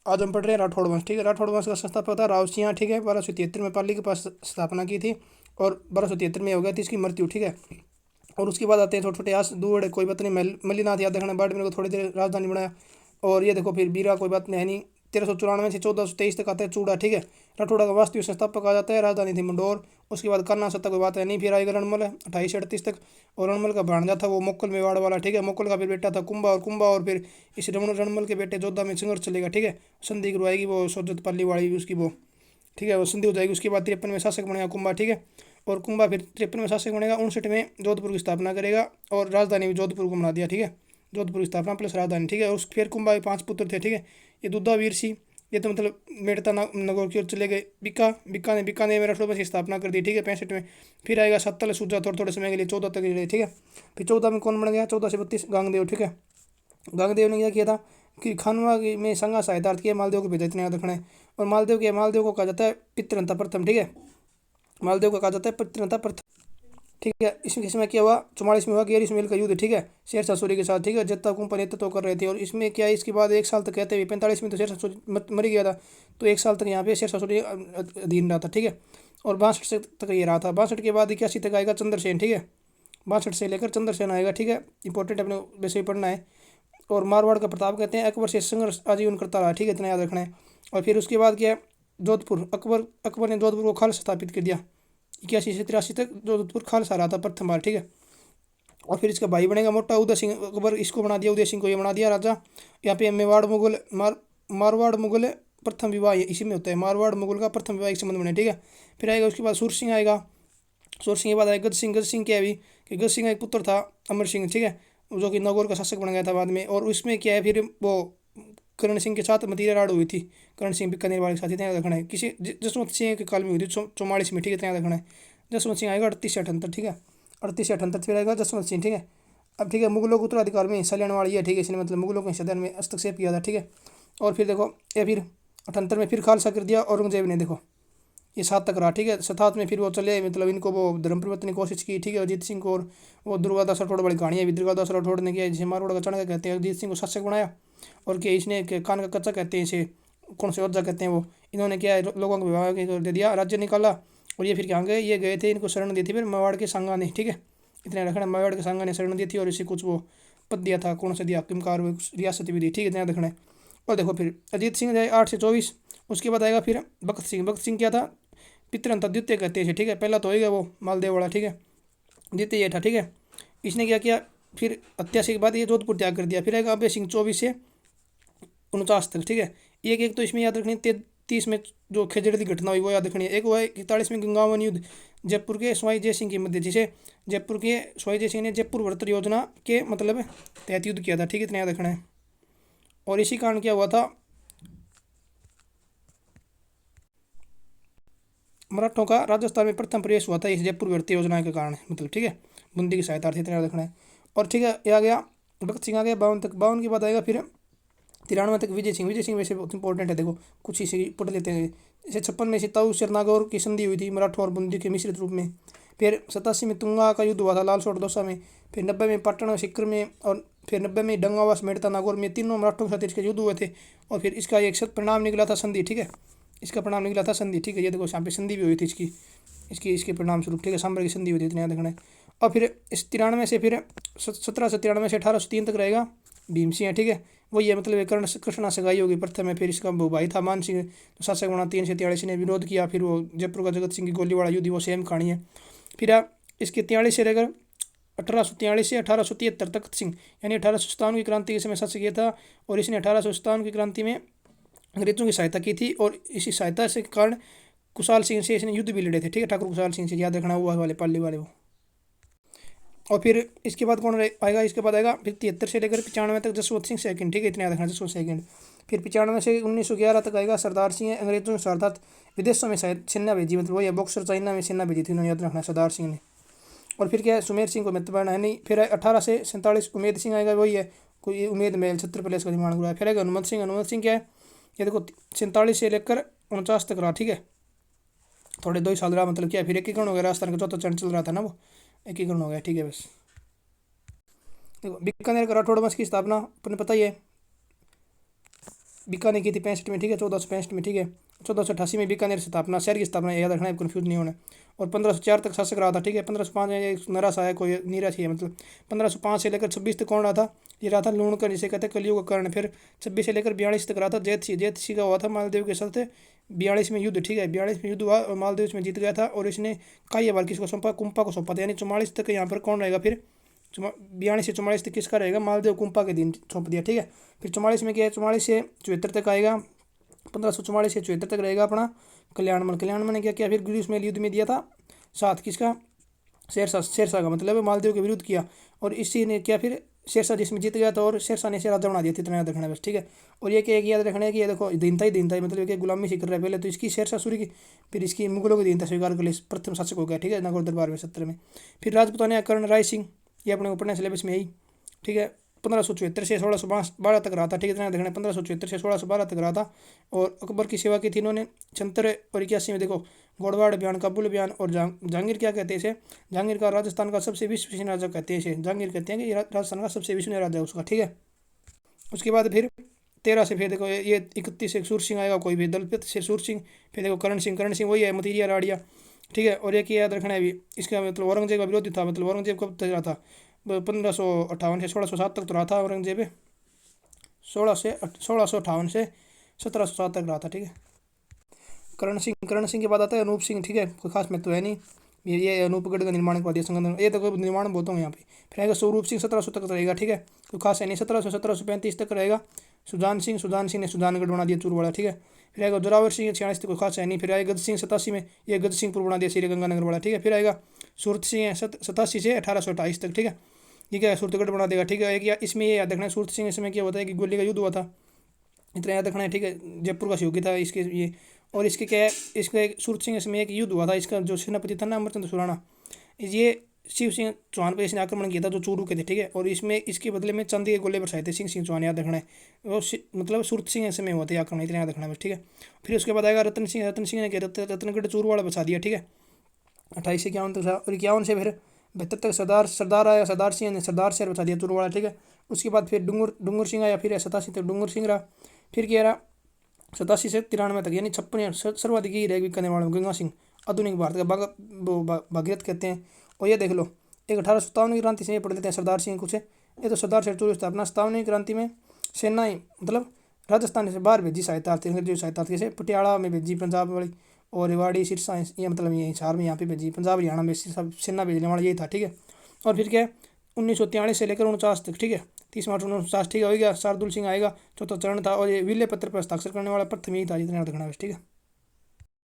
आज हम पढ़ रहे हैं राठौड़ वंश। ठीक है, राठौड़ वंश का संस्थापक था राव सिंह। ठीक है, 1273 में पाली के पास स्थापना की थी और 1273 में हो गया थी इसकी मृत्यु। ठीक है, और उसके बाद आते हैं छोटे छोटे आस दूर कोई बात नहीं, मल्लीनाथ यादव ने बाड़मेर को थोड़ी देर राजधानी बनाया। और ये देखो फिर बीरा कोई बात नहीं है नहीं, 1394 से 1423 तक आता है चूड़ा। ठीक है, राठौड़ा का वास्तविक संस्थापक आ जाता है, राजधानी थी मंडोर। उसके बाद करना सत्ता कोई बात है नहीं, फिर आएगा रणमल 2838 तक। और रणमल का भांजा था वो मोक्कल मेवाड़ वाला। ठीक है, मोक्कल का फिर बेटा था कुंभा और फिर इस रणमल के बेटे जोधा में संघर्ष चलेगा। ठीक है, संधि करवाएगी वो सोजत पाली वाली उसकी वो। ठीक है, वो संधि हो जाएगी। उसके बाद 53 में शासक बनेगा कुंभा। ठीक है, और कुंभा फिर 53 में शासक बनेगा। 59 में जोधपुर की स्थापना करेगा और राजधानी भी जोधपुर को बना दिया। ठीक है, जोधपुर की स्थापना प्लस राजधानी। ठीक है, और फिर कुंभा के 5 पुत्र थे। ठीक है, ये दुद्धा वीर सिंह, ये तो मतलब मेड़ता नगौर की ओर चले गए। बीकानेर में राठौड़ की स्थापना कर दी। ठीक है, 65 में फिर आएगा सत्तल सूजा थोड़े थोड़े समय के लिए 14 तक के लिए। ठीक है, फिर 14 में कौन बन गया, 14 से 32 गांगदेव। ठीक है, गांगदेव ने क्या किया था कि खानवा में संघा सहायतार्थ किया, मालदेव को भेजा, इतने याद रखना है। और मालदेव को कहा जाता है पितृंता प्रथम। ठीक है, मालदेव को कहा जाता है पितृंता प्रथम। ठीक है, इसमें किसमें क्या हुआ, 44 में हुआ गैरिस मेल का युद्ध। ठीक है, शेरशाह सूरी के साथ। ठीक है, जत्ता कुंपा नेतृत्व कर रहे थे। और इसमें क्या है, इसके बाद 1 साल तक कहते हैं 45 में तो शेरशाह सूरी मर ही गया था, तो 1 साल तक यहाँ पे शेरशाह सूरी अधीन रहा था। ठीक है, और 62 से तक ये रहा था। 62 के बाद 81 तक आएगा चंद्रसेन। ठीक है, 62 से लेकर चंद्रसेन आएगा। ठीक है, इंपॉर्टेंट अपने वैसे ही पढ़ना है। और मारवाड़ का प्रताप कहते हैं, अकबर से संघर्ष आजीवन करता रहा। ठीक है, इतना याद रखना है। और फिर उसके बाद क्या है, जोधपुर, अकबर ने जोधपुर को खालसा स्थापित कर दिया। 81 से 83 तक जोधपुर खालसा रहा था प्रथम बार। ठीक है, और फिर इसका भाई बनेगा मोटा उदय सिंह। अकबर इसको बना दिया, उदय सिंह को ये बना दिया राजा। यहाँ पे मेवाड़ मुगल मारवाड़ मुगल प्रथम विवाह इसी में होता है, मारवाड़ मुगल का प्रथम विवाह एक संबंध बने। ठीक है, फिर आएगा उसके बाद सूर सिंह आएगा। सूर सिंह के बाद आएगा गज सिंह क्या है अभी कि गज सिंह का एक पुत्र था अमर सिंह। ठीक है, जो कि नगौर का शासक बन गया था बाद में। और उसमें क्या है फिर वो करण सिंह के साथ मतीरा राड़ हुई थी। करण सिंह बीकानेर वाले के साथ, इतना रखना है। किसी जसवंत सिंह के काल में हुई थी 44 में। ठीक है, इतना रखना है। जसवंत सिंह आएगा 38 से 78। ठीक है, 38 से 78 फिर आएगा जसवंत सिंह। ठीक है, अब ठीक है, मुगलों के उत्तराधिकार में हिस्सा लेने वाली है। ठीक है, इसने मतलब मुगलों के हिस्सेदार में हस्तक्षेप किया था। ठीक है, और फिर देखो ये फिर 78 में फिर खालसा कर दिया औरंगजेब ने। देखो ये 7 तक रहा। ठीक है, 77 में फिर वो चले, मतलब इनको वो धर्म परिवर्तन की कोशिश की। ठीक है, अजीत सिंह को, और वो दुर्गादास राठौड़ बड़ी कहानी है भी, दुर्गादास राठौड़ ने किया जिसे मारवाड़ का चाणक्य कहते हैं, अजीत सिंह को शासक बनाया। और क्या इसने कान का कच्चा कहते हैं इसे, कौन से योद्धा कहते हैं वो, इन्होंने क्या है लोगों को विवाह दे दिया, राज्य निकाला। और ये फिर क्या गए, ये गए थे, इनको शरण दी थी फिर मेवाड़ के संगा ने। ठीक है, इतने रखना, मेवाड़ के संगा ने शरण दी थी और इसे कुछ वो पद दिया था, कौन सा दिया, किमकार रियासत भी दी। ठीक है, इतना रखना है। और देखो फिर अजीत सिंह जाए 8 से 24। उसके बाद आएगा फिर भगत सिंह। भगत सिंह क्या था, पितरंता द्वितीय कहते हैं। ठीक है, पहला तो हो गया वो मालदेव वाला। ठीक है, द्वितीय ये था। ठीक है, इसने क्या किया फिर 88 के बाद ये जोधपुर त्याग कर दिया। फिर आएगा अभय सिंह 24 से 49 तक। ठीक है, एक एक तो इसमें याद रखनी, 33 में जो खेजड़ की घटना हुई वो याद रखनी है। एक वो है 41 में गंगावन युद्ध जयपुर के स्वाई जय सिंह की मध्य, जिसे जयपुर के स्वाई जय सिंह ने जयपुर वर्तर योजना के मतलब तहत युद्ध किया था। ठीक है, इतना याद रखना है। और इसी कारण क्या हुआ था, मराठों का राजस्थान में प्रथम प्रवेश हुआ था इस जयपुर भर्ती योजना के कारण, मतलब। ठीक है, बूंदी की सहायता थी, इतना रखना है। और ठीक है, ये आ गया भगत सिंह आ गया 52 तक। 52 के बाद आएगा फिर 93 तक विजय सिंह। विजय सिंह वैसे बहुत इंपॉर्टेंट है, देखो कुछ इसे पढ़ लेते हैं। जैसे 56 में सिताऊ नागौर की संधि हुई थी मराठों और बूंदी के मिश्रित रूप में। फिर 87 में तुंगा का युद्ध हुआ था लालसोट दौसा में। फिर 90 में पाटण सिक्कर में, और फिर 90 में डंगावास मेड़ता नागौर में, तीनों मराठों के साथ इसके युद्ध हुए थे। और फिर इसका एक परिणाम निकला था संधि। ठीक है, इसका परिणाम निकला था संधि। ठीक है, ये देखो यहाँ पे संधि भी हुई थी इसकी, इसके परिणाम स्वरूप। ठीक है, सांबर की संधि हुई थी, इतना याद रखना है। और फिर इस 93 से फिर 1793 से 1803 तक रहेगा भीम सिंह। ठीक है, वही है, मतलब कर्ण कृष्णा सगाई होगी प्रथम में। फिर इसका वो भाई था मान सिंह तो शासक बना, 3 से 43 ने विरोध किया। फिर वो जयपुर का जगत सिंह की गोली वाला युद्ध, वो सेम कहानी है। फिर इसके 43 से लेकर 1843 से 1873 तक सिंह, यानी 1857 की क्रांति के समय शासक किया था। और इसने 1857 की क्रांति में अंग्रेजों की सहायता की थी। और इसी सहायता से कारण कुशाल सिंह से इसने युद्ध भी लड़े थे। ठीक है, ठाकुर कुशाल सिंह से, याद रखना, हुआ वाले पाली वाले वो। और फिर इसके बाद कौन आएगा, इसके बाद आएगा फिर 73 से लेकर 95 तक जसवंत सिंह सेकंड। ठीक है, इतना याद रखना, जसवंत सेकंड। फिर 95 से 1911 तक आएगा सरदार सिंह। अंग्रेजों के साथ विदेशों में शायद सेना भेजी, मतलब वही बॉक्सर चाइना में सेना भेजी थी उन्होंने, याद रखना, सरदार सिंह ने। और फिर क्या है, सुमेर सिंह को महत्वपूर्ण है नहीं। फिर 18 से 47 उमेद सिंह आएगा, वही है कोई उमेद महल छत्र पैलेस का निर्माण हुआ है। फिर आएगा हनुमंत सिंह। हनुमंत सिंह क्या है, ये देखो 47 से लेकर 49 तक रहा। ठीक है, थोड़े 2 ही साल रहा, मतलब क्या है, फिर एकीकरण हो गया, राजस्थान का चौथा चरण चल रहा था ना, वो एकीकरण हो गया। ठीक है, बस देखो बीकानेर का राठौड़ वंश की स्थापना अपने पता ही है, बीकानेर की थी 65 में, ठीक है, 1465 में, ठीक है। 1488 में बीकानेर स्थापना, शहर की स्थापना, याद रखना है, कन्फ्यूज नहीं होना। और 1504 तक शासक रहा था, ठीक है। 1505 में एक नरा सा है, कोई नीरा थी मतलब। 1505 से लेकर 26 तक कौन रहा था? ये रहा था लूणकर, जिसे कहते हैं कलियुग का कर्ण। फिर 26 से लेकर 42 तक रहा था जैत सिंह का हुआ था मालदेव के साथ 42 में युद्ध, ठीक है। 42 में युद्ध हुआ और मालदेव इसमें जीत गया था, और इसने कायवाल किसको सौंपा? कुंपा को सौंपा था। यानी 44 तक यहाँ पर कौन रहेगा फिर? 42 से 44 तक किसका रहेगा? मालदेव कुंपा के दिन सौंप दिया, ठीक है। फिर 44 में क्या है? 44 से 74 तक आएगा। 1544 से 74 तक रहेगा अपना कल्याणमल ने क्या किया? फिर ग्रीस में युद्ध में दिया था साथ, किसका? शेरशाह का, मतलब मालदेव के विरुद्ध किया। और इसी ने क्या फिर? शेरशाह जिसमें जीत गया था, और शेरशाह ने इसे राजा बना दिया था। इतना याद रखना है बस, ठीक है। और ये क्या याद रखना है कि ये देखो दीनता ही मतलब ये गुलामी से कर रहा है पहले तो इसकी शेरशाह सूरी की, फिर इसकी मुगलों की दीनता स्वीकार कर ली, प्रथम शासक हो गया, ठीक है, नागौर दरबार में 17 में। फिर राजपूताना कर्ण राय सिंह, ये अपने ऊपर सिलेबस में यही, ठीक है। 1574 से 1612 तक रहा था, ठीक है, देखना 1574 से 1612 तक रहा था। और अकबर की सेवा की थी इन्होंने। 76 और 81 में देखो गोड़वाड़ अभियान, काबुल अभियान। और जहांगीर क्या कहते हैं इसे? जहांगीर का राजस्थान का सबसे विश्वसनीय राजा कहते हैं इसे। जहांगीर कहते हैं कि राजस्थान का सबसे विश्वसनीय राजा है उसका, ठीक है। उसके बाद फिर 13 से फिर देखो ये 31 से सूर सिंह आएगा, कोई भी दलपत से सूर सिंह। फिर देखो करण सिंह वही है, मतीरिया राड़िया, ठीक है। और एक याद रखना है भी, इसका मतलब औरंगजेब का विरोधी था, मतलब औरंगजेब कब तक रहा था? 1558 से 1607 तक तो रहा था औरंगजेब। 1658 से 1707 तक रहा था, ठीक है। करण सिंह के बाद आता है अनूप सिंह, ठीक है, कोई खास महत्व है नहीं। ये अनूपगढ़ का निर्माण करवा दिया संगठन, ये तो कोई निर्माण बहुत हूँ यहाँ पे। फिर आएगा स्वरूप सिंह, 1700 तक रहेगा, ठीक है, कोई खास है नहीं। 1735 तक रहेगा सुजान सिंह ने सुजानगढ़ बना दिया चूरवाड़ा, ठीक है। फिर आएगा जोरावर सिंह 46 तक, कोई खास है नहीं। फिर आएगा गज सिंह 87 में, ये गज सिंहपुर बना दिया श्री गंगानगर वाला, ठीक है। फिर आएगा सूरत सिंह 87 से 1828 तक, ठीक है, ये क्या है? सूरतगढ़ बना देगा, ठीक है। एक इसमें ये याद रखना है, सूरत सिंह इसमें क्या होता है कि गोली का युद्ध हुआ था, इतना याद रखना है, ठीक है। जयपुर का शिवकी था इसके ये। और इसके क्या है? इसका एक सूरत सिंह इसमें एक युद्ध हुआ था, इसका जो सेनापति था ना अमरचंद सुराणा, ये शिव सिंह चौहान पर इसने आक्रमण किया था जो चूरू के थे, ठीक है। और इसमें इसके बदले में चांदी के गोले बरसाए थे सिंह चौहान, याद रखना है। वो मतलब सूरत सिंह ऐसे में हुआ था आक्रमण, इतना याद रखना है बस, ठीक है। फिर उसके बाद आएगा रतन सिंह ने क्या रतनगढ़ चूरू वाला बसा दिया, ठीक है, 28 से 51 तक। और 51 से फिर 72 तक सरदार आया, सरदार सिंह ने सरदार शहर बचा दिया चूरूवाड़ा, ठीक है। उसके बाद फिर डूंगर सिंह आया, फिर 87 तक डूंगर सिंह रहा। फिर क्या रहा? 87 से 93 तक, यानी 56 सर्वाधिक ही रहेगी करने वाले गंगा सिंह, आधुनिक भारत का भागीरथ कहते हैं। और ये देख लो एक 1857 की क्रांति से ये पढ़ लेते हैं सरदार सिंह कुछ, ये तो सरदार शहर चूरू स्थापना। 57वीं क्रांति में सेना ही मतलब राजस्थान से बाहर भेजी सहायता, जो सहायता जैसे पटियाला में भेजी पंजाब वाली, और रेवाड़ी सिरसा, ये मतलब ये हिसार में यहाँ पे भेजी, पंजाब हरियाणा में सब सेना भेजने वाला यही था, ठीक है। और फिर क्या है? 1943 से लेकर 49 तक, ठीक है, 30 मार्च 1949, ठीक है, हो गया। शार्दुल सिंह आएगा, चौथा चरण था। और ये विले पत्र पर हस्ताक्षर करने वाला प्रथम यही था, जितना रखना है, ठीक है।